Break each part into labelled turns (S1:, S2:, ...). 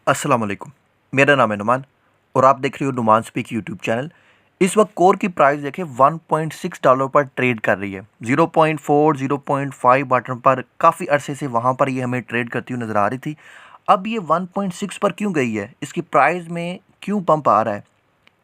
S1: अस्सलाम वालेकुम। मेरा नाम है नुमान और आप देख रहे हो नुमान स्पीक यूट्यूब चैनल। इस वक्त कोर की प्राइस देखें $1.6 पर ट्रेड कर रही है। 0.4 0.5 बटन पर काफ़ी अरसे से वहाँ पर ये हमें ट्रेड करती हुई नज़र आ रही थी। अब ये 1.6 पर क्यों गई है, इसकी प्राइस में क्यों पंप आ रहा है,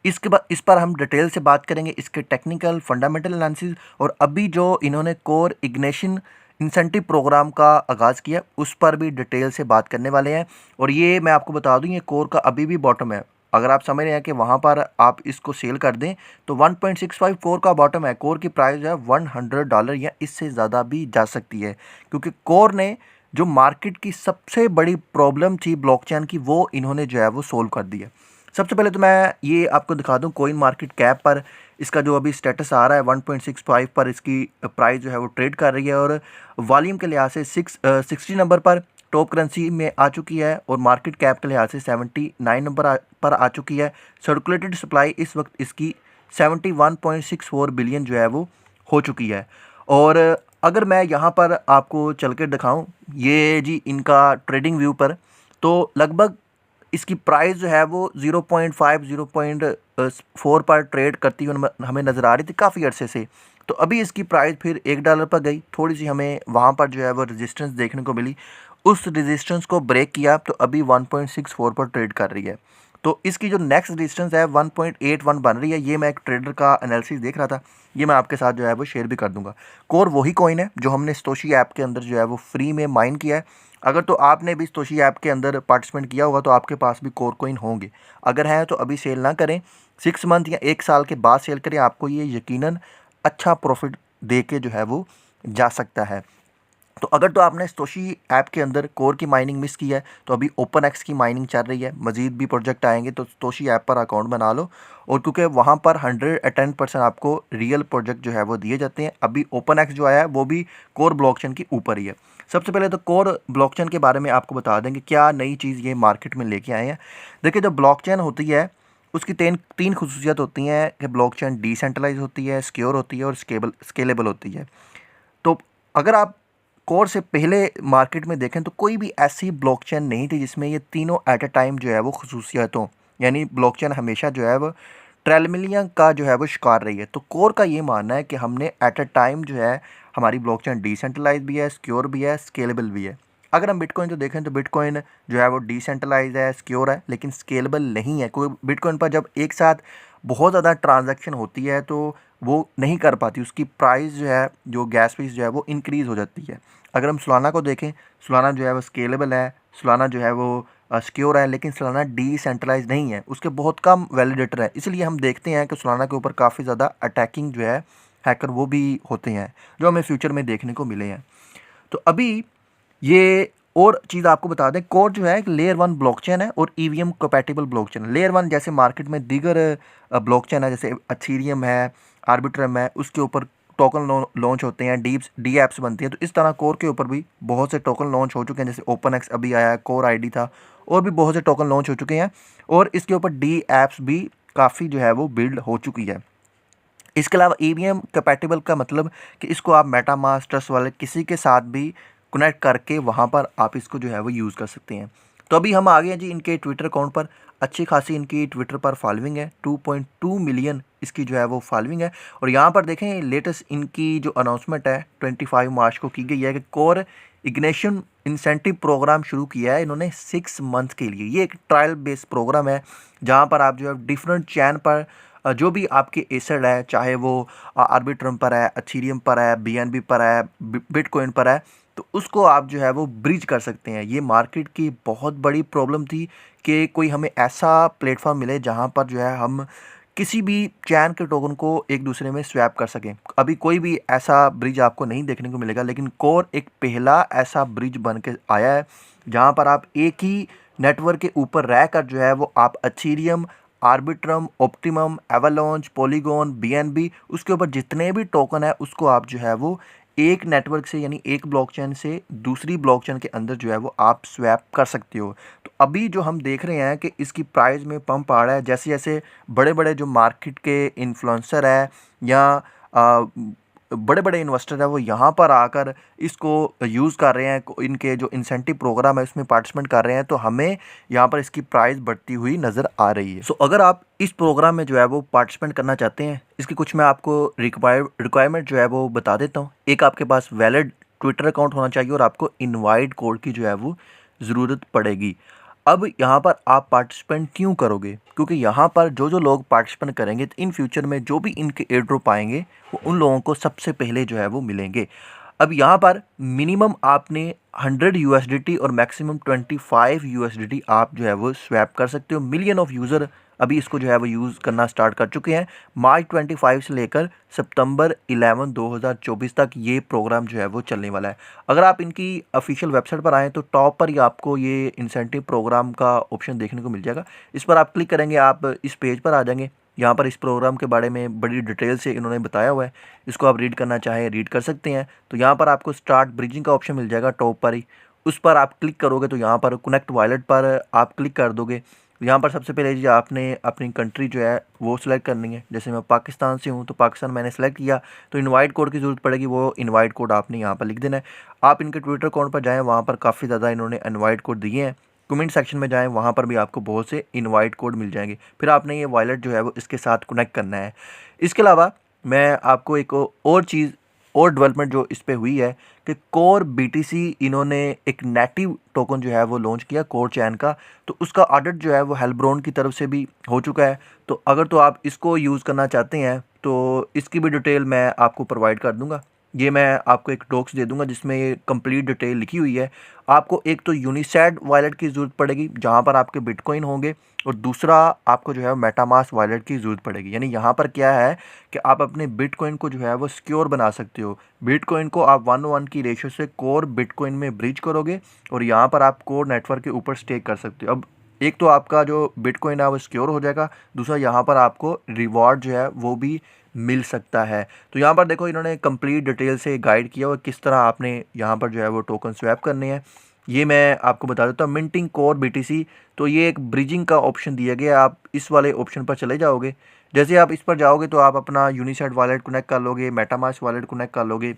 S1: इसके बाद इस पर हम डिटेल से बात करेंगे, इसके टेक्निकल फंडामेंटल एनालिसिस और अभी जो इन्होंने कोर इग्निशन इंसेंटिव प्रोग्राम का आगाज़ किया उस पर भी डिटेल से बात करने वाले हैं। और ये मैं आपको बता दूं, ये कोर का अभी भी बॉटम है। अगर आप समझ रहे हैं कि वहाँ पर आप इसको सेल कर दें तो 1.65 कोर का बॉटम है। कोर की प्राइस है $100 या इससे ज़्यादा भी जा सकती है, क्योंकि कोर ने जो मार्केट की सबसे बड़ी प्रॉब्लम थी ब्लॉकचेन की, वो इन्होंने जो है वो सोल्व कर दी है। सबसे पहले तो मैं ये आपको दिखा दूं कोइन मार्केट कैप पर इसका जो अभी स्टेटस आ रहा है 1.65 पर इसकी प्राइस जो है वो ट्रेड कर रही है और वॉल्यूम के लिहाज से 60 नंबर पर टॉप करेंसी में आ चुकी है और मार्केट कैप के लिहाज से 79 नंबर पर आ चुकी है। सर्कुलेटेड सप्लाई इस वक्त इसकी 71.64 बिलियन जो है वो हो चुकी है। और अगर मैं यहाँ पर आपको चल कर दिखाऊँ ये जी इनका ट्रेडिंग व्यू पर, तो लगभग इसकी प्राइस जो है वो 0.5 0.4 पर ट्रेड करती हुई हमें नज़र आ रही थी काफ़ी अरसे से। तो अभी इसकी प्राइस फिर $1 पर गई, थोड़ी सी हमें वहाँ पर जो है वो रेजिस्टेंस देखने को मिली, उस रेजिस्टेंस को ब्रेक किया तो अभी 1.64 पर ट्रेड कर रही है। तो इसकी जो नेक्स्ट रेजिस्टेंस है 1.81 बन रही है। ये मैं एक ट्रेडर का एनालिसिस देख रहा था, ये मैं आपके साथ जो है वो शेयर भी कर दूंगा। कोर वही कॉइन है जो हमने सतोशी ऐप के अंदर जो है वो फ्री में माइन किया है। अगर तो आपने भी सतोशी ऐप के अंदर पार्टिसिपेट किया होगा तो आपके पास भी कोर कॉइन होंगे। अगर हैं तो अभी सेल ना करें, 6 मंथ या 1 साल के बाद सेल करें, आपको ये यकीनन अच्छा प्रॉफिट दे के जो है वो जा सकता है। तो अगर तो आपने सतोशी ऐप के अंदर कोर की माइनिंग मिस की है तो अभी ओपन एक्स की माइनिंग चल रही है, मज़ीद भी प्रोजेक्ट आएंगे तो सतोशी ऐप पर अकाउंट बना लो। और क्योंकि वहाँ पर 110% आपको रियल प्रोजेक्ट जो है वो दिए जाते हैं। अभी ओपन एक्स जो आया है वो भी कोर ब्लॉकचेन की ऊपर ही है। सबसे पहले तो कोर ब्लॉकचेन के बारे में आपको बता देंगे क्या नई चीज़ ये मार्केट में लेके आए हैं। देखिए, जो ब्लॉकचेन होती है उसकी तीन तीन खसूसियत होती हैं कि ब्लॉकचेन डिसेंट्रलाइज होती है, सिक्योर होती है और स्केलेबल होती है। तो अगर आप कोर से पहले मार्केट में देखें तो कोई भी ऐसी ब्लॉकचेन नहीं थी जिसमें ये तीनों एट अ टाइम जो है वो खसूसियत हों। यानी ब्लॉकचेन हमेशा जो है वो ट्रेलमिलियन का जो है वो शिकार रही है। तो कोर का ये मानना है कि हमने एट अ टाइम जो है हमारी ब्लॉकचेन डिसेंट्रलाइज भी है, सिक्योर भी है, स्केलेबल भी है। अगर हम बिटकॉइन को देखें तो बिटकॉइन जो है वो डिसेंट्रलाइज है, सिक्योर है, लेकिन स्केलेबल नहीं है। कोई बिटकॉइन पर जब एक साथ बहुत ज़्यादा ट्रांजैक्शन होती है तो वो नहीं कर पाती, उसकी प्राइस जो है, जो गैस फीस जो है वो इंक्रीज़ हो जाती है। अगर हम सोलाना को देखें, सोलाना जो है वो स्केलेबल है, सोलाना जो है वो सिक्योर है, लेकिन सोलाना डिसेंट्रलाइज नहीं है, उसके बहुत कम वैलिडेटर है। इसलिए हम देखते हैं कि सोलाना के ऊपर काफ़ी ज़्यादा अटैकिंग जो है हैकर वो भी होते हैं, जो हमें फ्यूचर में देखने को मिले हैं। तो अभी ये और चीज़ आपको बता दें, कोर जो है एक लेयर 1 ब्लॉकचेन है और ईवीएम कंपैटिबल ब्लॉकचेन है। लेयर 1 जैसे मार्केट में दीगर ब्लॉकचेन है, जैसे अथीरियम है, आर्बिट्रम है, उसके ऊपर टोकन लॉन्च होते हैं, डी एप्स बनती हैं। तो इस तरह कोर के ऊपर भी बहुत से टोकन लॉन्च हो चुके हैं, जैसे ओपन एक्स अभी आया है, कोर आईडी था, और भी बहुत से टोकन लॉन्च हो चुके हैं। और इसके ऊपर डी एप्स भी काफ़ी जो है वो बिल्ड हो चुकी है। इसके अलावा ईवीएम कंपैटिबल का मतलब कि इसको आप मेटामास्क, ट्रस्ट वॉलेट किसी के साथ भी कनेक्ट करके वहाँ पर आप इसको जो है वो यूज़ कर सकते हैं। तो अभी हम आ गए हैं जी इनके ट्विटर अकाउंट पर। अच्छी खासी इनकी ट्विटर पर फॉलोइंग है, 2.2 मिलियन इसकी जो है वो फॉलोइंग है। और यहाँ पर देखें लेटेस्ट इनकी जो अनाउंसमेंट है 25 मार्च को की गई है कि कोर इग्निशन इंसेंटिव प्रोग्राम शुरू किया है इन्होंने 6 मंथ के लिए। ये एक ट्रायल बेस्ड प्रोग्राम है जहाँ पर आप जो है डिफरेंट चैन पर जो भी आपके एसेट है, चाहे वो आर्बिट्रम पर है, अथीरियम पर है, बीएनबी पर है, बिटकॉइन पर है, तो उसको आप जो है वो ब्रिज कर सकते हैं। ये मार्केट की बहुत बड़ी प्रॉब्लम थी कि कोई हमें ऐसा प्लेटफॉर्म मिले जहाँ पर जो है हम किसी भी चैन के टोकन को एक दूसरे में स्वैप कर सकें। अभी कोई भी ऐसा ब्रिज आपको नहीं देखने को मिलेगा, लेकिन कोर एक पहला ऐसा ब्रिज बन के आया है जहाँ पर आप एक ही नेटवर्क के ऊपर रहकर जो है वो आप Ethereum, Arbitrum, optimum, avalanche, polygon, BNB, उसके ऊपर जितने भी टोकन है उसको आप जो है वो एक नेटवर्क से यानी एक ब्लॉकचेन से दूसरी ब्लॉकचेन के अंदर जो है वो आप स्वैप कर सकते हो। तो अभी जो हम देख रहे हैं कि इसकी प्राइस में पंप आ रहा है, जैसे जैसे बड़े बड़े जो मार्केट के इन्फ्लुएंसर है या बड़े बड़े इन्वेस्टर हैं वो यहाँ पर आकर इसको यूज़ कर रहे हैं, इनके जो इंसेंटिव प्रोग्राम है उसमें पार्टिसिपेट कर रहे हैं, तो हमें यहाँ पर इसकी प्राइस बढ़ती हुई नज़र आ रही है। सो अगर आप इस प्रोग्राम में जो है वो पार्टिसिपेट करना चाहते हैं, इसकी कुछ मैं आपको रिक्वायरमेंट जो है वो बता देता हूँ। एक आपके पास वैलिड ट्विटर अकाउंट होना चाहिए और आपको इनवाइट कोड की जो है वो ज़रूरत पड़ेगी। अब यहाँ पर आप पार्टिसिपेंट क्यों करोगे? क्योंकि यहाँ पर जो लोग पार्टिसिपेंट करेंगे तो इन फ्यूचर में जो भी इनके एयर ड्रॉप आएंगे वो उन लोगों को सबसे पहले जो है वो मिलेंगे। अब यहाँ पर मिनिमम आपने 100 यूएसडीटी और मैक्सिमम 25 यूएसडीटी आप जो है वो स्वैप कर सकते हो। मिलियन ऑफ यूज़र अभी इसको जो है वो यूज़ करना स्टार्ट कर चुके हैं। मार्च 25 से लेकर सितंबर 11 2024 तक ये प्रोग्राम जो है वो चलने वाला है। अगर आप इनकी ऑफिशियल वेबसाइट पर आएँ तो टॉप पर ही आपको ये इंसेंटिव प्रोग्राम का ऑप्शन देखने को मिल जाएगा। इस पर आप क्लिक करेंगे, आप इस पेज पर आ जाएंगे। यहाँ पर इस प्रोग्राम के बारे में बड़ी डिटेल से इन्होंने बताया हुआ है, इसको आप रीड करना चाहें रीड कर सकते हैं। तो यहाँ पर आपको स्टार्ट ब्रिजिंग का ऑप्शन मिल जाएगा टॉप पर ही, उस पर आप क्लिक करोगे तो यहाँ पर कनेक्ट वॉलेट पर आप क्लिक कर दोगे। यहाँ पर सबसे पहले जी आपने अपनी कंट्री जो है वो सिलेक्ट करनी है। जैसे मैं पाकिस्तान से हूँ तो पाकिस्तान मैंने सेलेक्ट किया, तो इनवाइट कोड की ज़रूरत पड़ेगी, वो इनवाइट कोड आपने यहाँ पर लिख देना है। आप इनके ट्विटर अकाउंट पर जाएँ, वहाँ पर काफ़ी ज़्यादा इन्होंने इनवाइट कोड दिए हैं। कमेंट सेक्शन में जाएँ, वहाँ पर भी आपको बहुत से इनवाइट कोड मिल जाएंगे। फिर आपने ये वॉलेट जो है वो इसके साथ कनेक्ट करना है। इसके अलावा मैं आपको एक और चीज़ और डेवलपमेंट जो इस पे हुई है कि कोर बीटीसी इन्होंने एक नेटिव टोकन जो है वो लॉन्च किया कोर चैन का, तो उसका ऑडिट जो है वो हेल्ब्रोन की तरफ से भी हो चुका है। तो अगर तो आप इसको यूज़ करना चाहते हैं तो इसकी भी डिटेल मैं आपको प्रोवाइड कर दूंगा। ये मैं आपको एक डॉक्स दे दूंगा जिसमें ये कंप्लीट डिटेल लिखी हुई है। आपको एक तो यूनिसैड वॉलेट की ज़रूरत पड़ेगी जहाँ पर आपके बिटकॉइन होंगे, और दूसरा आपको जो है मेटामास्क वॉलेट की ज़रूरत पड़ेगी। यानी यहाँ पर क्या है कि आप अपने बिटकॉइन को जो है वो सिक्योर बना सकते हो। बिटकॉइन को आप 1:1 की रेशो से कोर बिटकॉइन में ब्रिज करोगे और यहाँ पर आप कोर नेटवर्क के ऊपर स्टेक कर सकते हो। अब एक तो आपका जो बिटकॉइन है वो सिक्योर हो जाएगा, दूसरा यहाँ पर आपको रिवॉर्ड जो है वो भी मिल सकता है। तो यहाँ पर देखो इन्होंने कंप्लीट डिटेल से गाइड किया हुआ किस तरह आपने यहाँ पर जो है वो टोकन स्वैप करने हैं। ये मैं आपको बता देता हूँ। मिंटिंग कोर बीटीसी, तो ये एक ब्रिजिंग का ऑप्शन दिया गया, आप इस वाले ऑप्शन पर चले जाओगे। जैसे आप इस पर जाओगे तो आप अपना यूनिसैड वॉलेट कनेक्ट कर लोगे, मेटामास्क वॉलेट कनेक्ट कर लोगे।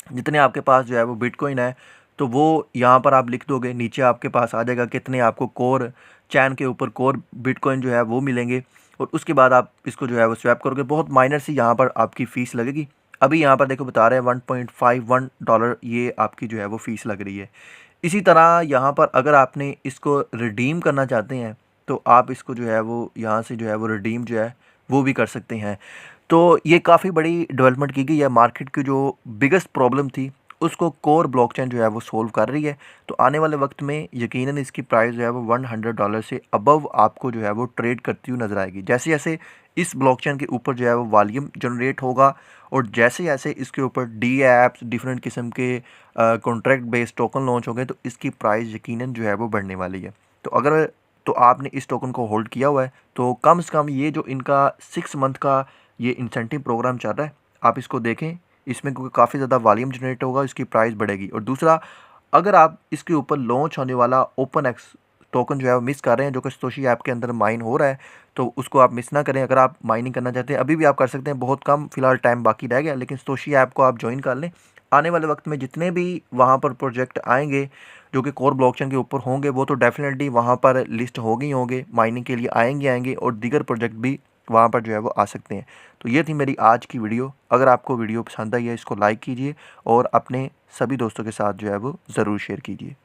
S1: जितने आपके पास जो है वो बिटकॉइन है तो वो यहाँ पर आप लिख दोगे, नीचे आपके पास आ जाएगा कितने आपको कोर चैन के ऊपर कोर बिटकॉइन जो है वो मिलेंगे, और उसके बाद आप इसको जो है वो स्वैप करोगे। बहुत माइनर सी यहाँ पर आपकी फ़ीस लगेगी। अभी यहाँ पर देखो बता रहे हैं $1.51 ये आपकी जो है वो फ़ीस लग रही है। इसी तरह यहाँ पर अगर आपने इसको रिडीम करना चाहते हैं तो आप इसको जो है वो यहाँ से जो है वो रिडीम जो है वो भी कर सकते हैं। तो ये काफ़ी बड़ी डेवलपमेंट की गई है। मार्केट की जो बिगेस्ट प्रॉब्लम थी उसको कोर ब्लॉकचेन जो है वो सोल्व कर रही है। तो आने वाले वक्त में यकीनन इसकी प्राइस जो है वो $100 से अबव आपको जो है वो ट्रेड करती हुई नज़र आएगी। जैसे जैसे इस ब्लॉकचेन के ऊपर जो है वो वॉल्यूम जनरेट होगा और जैसे जैसे इसके ऊपर डी ऐप्स डिफरेंट किस्म के कॉन्ट्रैक्ट बेस्ड टोकन लॉन्च हो गए तो इसकी प्राइस यकीनन जो है वो बढ़ने वाली है। तो अगर तो आपने इस टोकन को होल्ड किया हुआ है तो कम से कम ये जो इनका 6 मंथ का ये इंसेंटिव प्रोग्राम चल रहा है आप इसको देखें। इसमें क्योंकि काफ़ी ज़्यादा वॉल्यूम जनरेट होगा, इसकी प्राइस बढ़ेगी। और दूसरा, अगर आप इसके ऊपर लॉन्च होने वाला ओपन एक्स टोकन जो है वो मिस कर रहे हैं जो कि सतोशी ऐप के अंदर माइन हो रहा है, तो उसको आप मिस ना करें। अगर आप माइनिंग करना चाहते हैं अभी भी आप कर सकते हैं, बहुत कम फ़िलहाल टाइम बाकी रह गया, लेकिन सतोशी ऐप को आप ज्वाइन कर लें। आने वाले वक्त में जितने भी वहाँ पर प्रोजेक्ट आएंगे जो कि कोर ब्लॉकचेन के ऊपर होंगे वो तो डेफिनेटली वहाँ पर लिस्ट होंगे माइनिंग के लिए आएंगे और दीगर प्रोजेक्ट भी वहाँ पर जो है वो आ सकते हैं। तो ये थी मेरी आज की वीडियो। अगर आपको वीडियो पसंद आई है इसको लाइक कीजिए और अपने सभी दोस्तों के साथ जो है वो ज़रूर शेयर कीजिए।